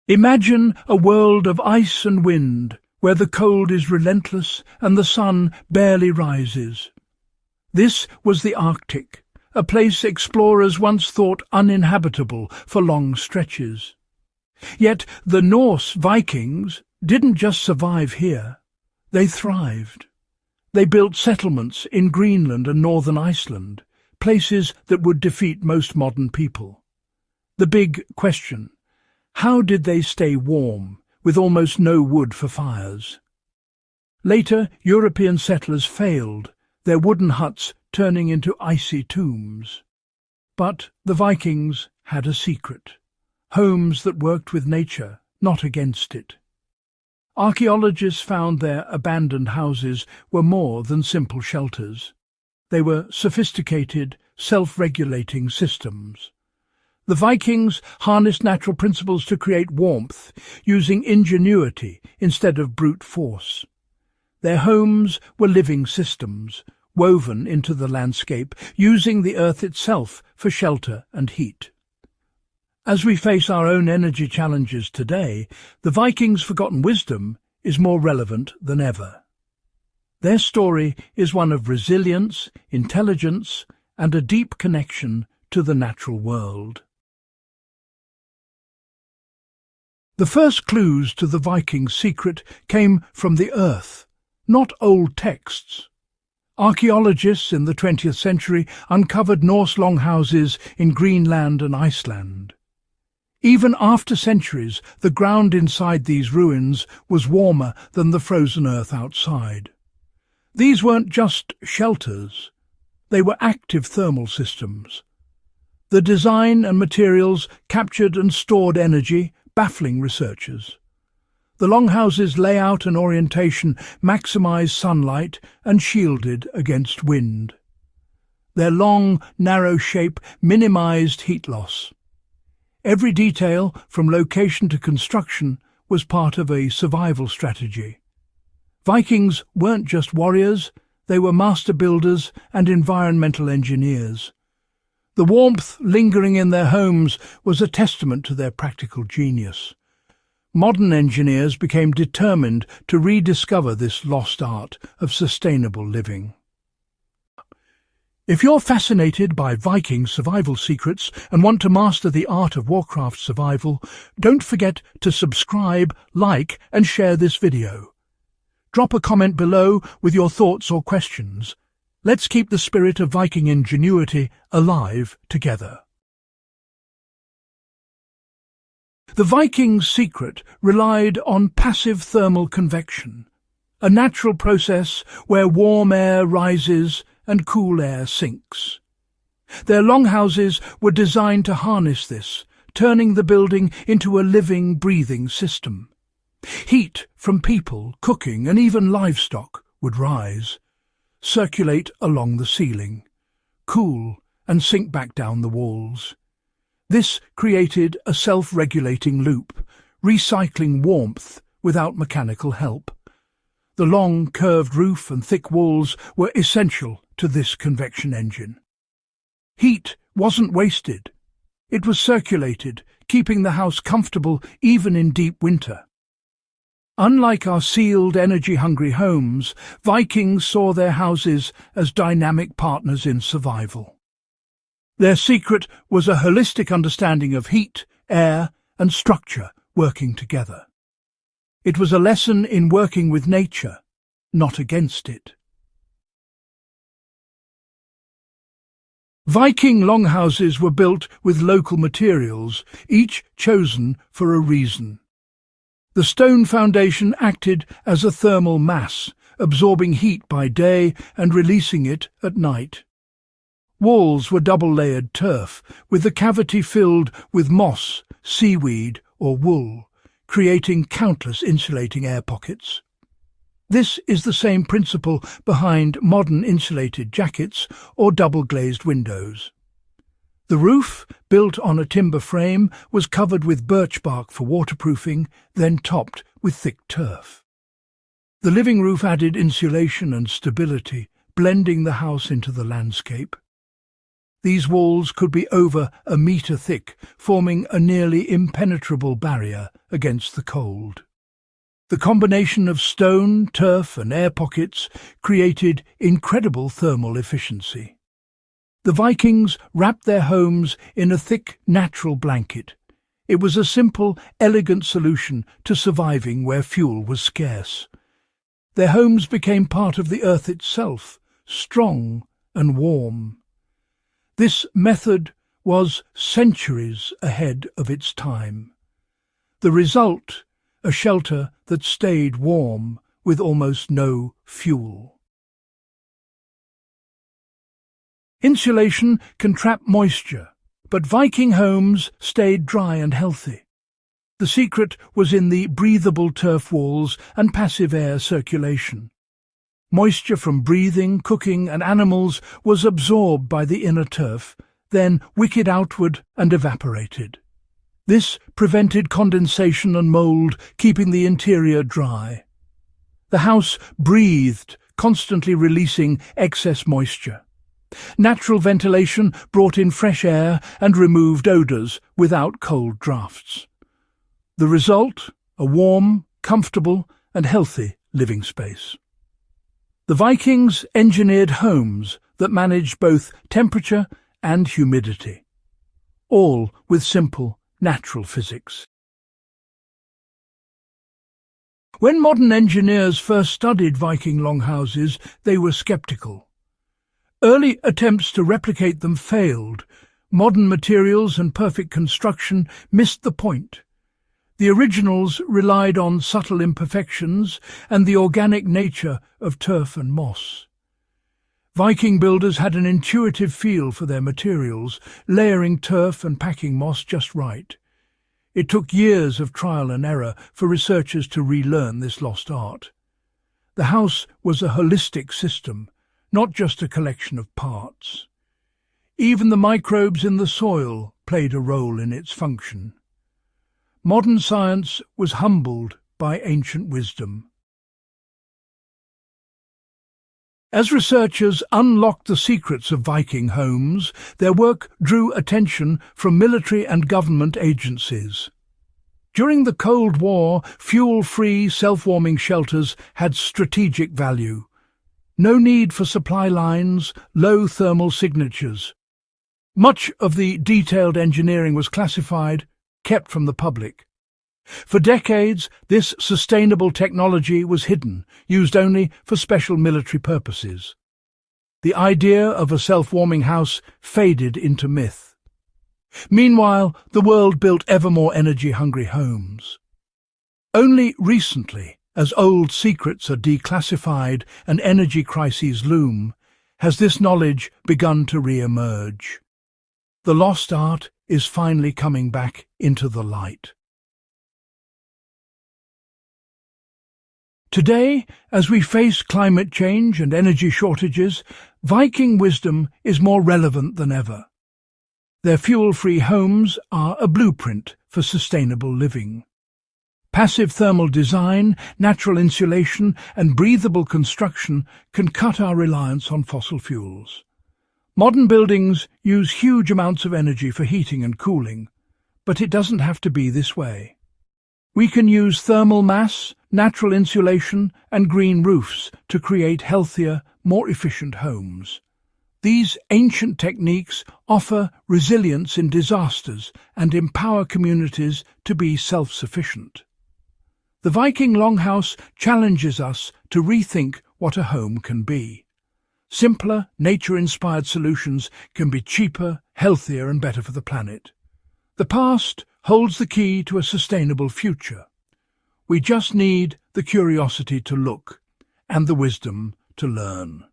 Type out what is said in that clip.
Imagine a world of ice and wind, where the cold is relentless and the sun barely rises. This was the Arctic, a place explorers once thought uninhabitable for long stretches. Yet the Norse Vikings didn't just survive here, they thrived. They built settlements in Greenland and northern Iceland, places that would defeat most modern people. The big question: how did they stay warm, with almost no wood for fires? Later, European settlers failed, their wooden huts turning into icy tombs. But the Vikings had a secret: homes that worked with nature, not against it. Archaeologists found their abandoned houses were more than simple shelters. They were sophisticated, self-regulating systems. The Vikings harnessed natural principles to create warmth, using ingenuity instead of brute force. Their homes were living systems, woven into the landscape, using the earth itself for shelter and heat. As we face our own energy challenges today, the Vikings' forgotten wisdom is more relevant than ever. Their story is one of resilience, intelligence, and a deep connection to the natural world. The first clues to the Vikings' secret came from the earth, not old texts. Archaeologists in the 20th century uncovered Norse longhouses in Greenland and Iceland. Even after centuries, the ground inside these ruins was warmer than the frozen earth outside. These weren't just shelters, they were active thermal systems. The design and materials captured and stored energy, baffling researchers. The longhouses' layout and orientation maximised sunlight and shielded against wind. Their long, narrow shape minimised heat loss. Every detail, from location to construction, was part of a survival strategy. Vikings weren't just warriors, they were master builders and environmental engineers. The warmth lingering in their homes was a testament to their practical genius. Modern engineers became determined to rediscover this lost art of sustainable living. If you're fascinated by Viking survival secrets and want to master the art of Warcraft survival, don't forget to subscribe, like, and share this video. Drop a comment below with your thoughts or questions. Let's keep the spirit of Viking ingenuity alive together. The Vikings' secret relied on passive thermal convection, a natural process where warm air rises and cool air sinks. Their longhouses were designed to harness this, turning the building into a living, breathing system. Heat from people, cooking, and even livestock would rise, circulate along the ceiling, cool, and sink back down the walls. This created a self-regulating loop, recycling warmth without mechanical help. The long, curved roof and thick walls were essential to this convection engine. Heat wasn't wasted. It was circulated, keeping the house comfortable even in deep winter. Unlike our sealed, energy-hungry homes, Vikings saw their houses as dynamic partners in survival. Their secret was a holistic understanding of heat, air, and structure working together. It was a lesson in working with nature, not against it. Viking longhouses were built with local materials, each chosen for a reason. The stone foundation acted as a thermal mass, absorbing heat by day and releasing it at night. Walls were double-layered turf, with the cavity filled with moss, seaweed, or wool, creating countless insulating air pockets. This is the same principle behind modern insulated jackets or double-glazed windows. The roof, built on a timber frame, was covered with birch bark for waterproofing, then topped with thick turf. The living roof added insulation and stability, blending the house into the landscape. These walls could be over a metre thick, forming a nearly impenetrable barrier against the cold. The combination of stone, turf and air pockets created incredible thermal efficiency. The Vikings wrapped their homes in a thick, natural blanket. It was a simple, elegant solution to surviving where fuel was scarce. Their homes became part of the earth itself, strong and warm. This method was centuries ahead of its time. The result, a shelter that stayed warm with almost no fuel. Insulation can trap moisture, but Viking homes stayed dry and healthy. The secret was in the breathable turf walls and passive air circulation. Moisture from breathing, cooking and animals was absorbed by the inner turf, then wicked outward and evaporated. This prevented condensation and mould, keeping the interior dry. The house breathed, constantly releasing excess moisture. Natural ventilation brought in fresh air and removed odours without cold drafts. The result, a warm, comfortable and healthy living space. The Vikings engineered homes that managed both temperature and humidity, all with simple, natural physics. When modern engineers first studied Viking longhouses, they were sceptical. Early attempts to replicate them failed. Modern materials and perfect construction missed the point. The originals relied on subtle imperfections and the organic nature of turf and moss. Viking builders had an intuitive feel for their materials, layering turf and packing moss just right. It took years of trial and error for researchers to relearn this lost art. The house was a holistic system, not just a collection of parts. Even the microbes in the soil played a role in its function. Modern science was humbled by ancient wisdom. As researchers unlocked the secrets of Viking homes, their work drew attention from military and government agencies. During the Cold War, fuel-free, self-warming shelters had strategic value. No need for supply lines, low thermal signatures. Much of the detailed engineering was classified, kept from the public. For decades, this sustainable technology was hidden, used only for special military purposes. The idea of a self-warming house faded into myth. Meanwhile, the world built ever more energy-hungry homes. Only recently, as old secrets are declassified and energy crises loom, has this knowledge begun to re-emerge. The lost art is finally coming back into the light. Today, as we face climate change and energy shortages, Viking wisdom is more relevant than ever. Their fuel-free homes are a blueprint for sustainable living. Passive thermal design, natural insulation and breathable construction can cut our reliance on fossil fuels. Modern buildings use huge amounts of energy for heating and cooling, but it doesn't have to be this way. We can use thermal mass, natural insulation and green roofs to create healthier, more efficient homes. These ancient techniques offer resilience in disasters and empower communities to be self-sufficient. The Viking longhouse challenges us to rethink what a home can be. Simpler, nature-inspired solutions can be cheaper, healthier and better for the planet. The past holds the key to a sustainable future. We just need the curiosity to look and the wisdom to learn.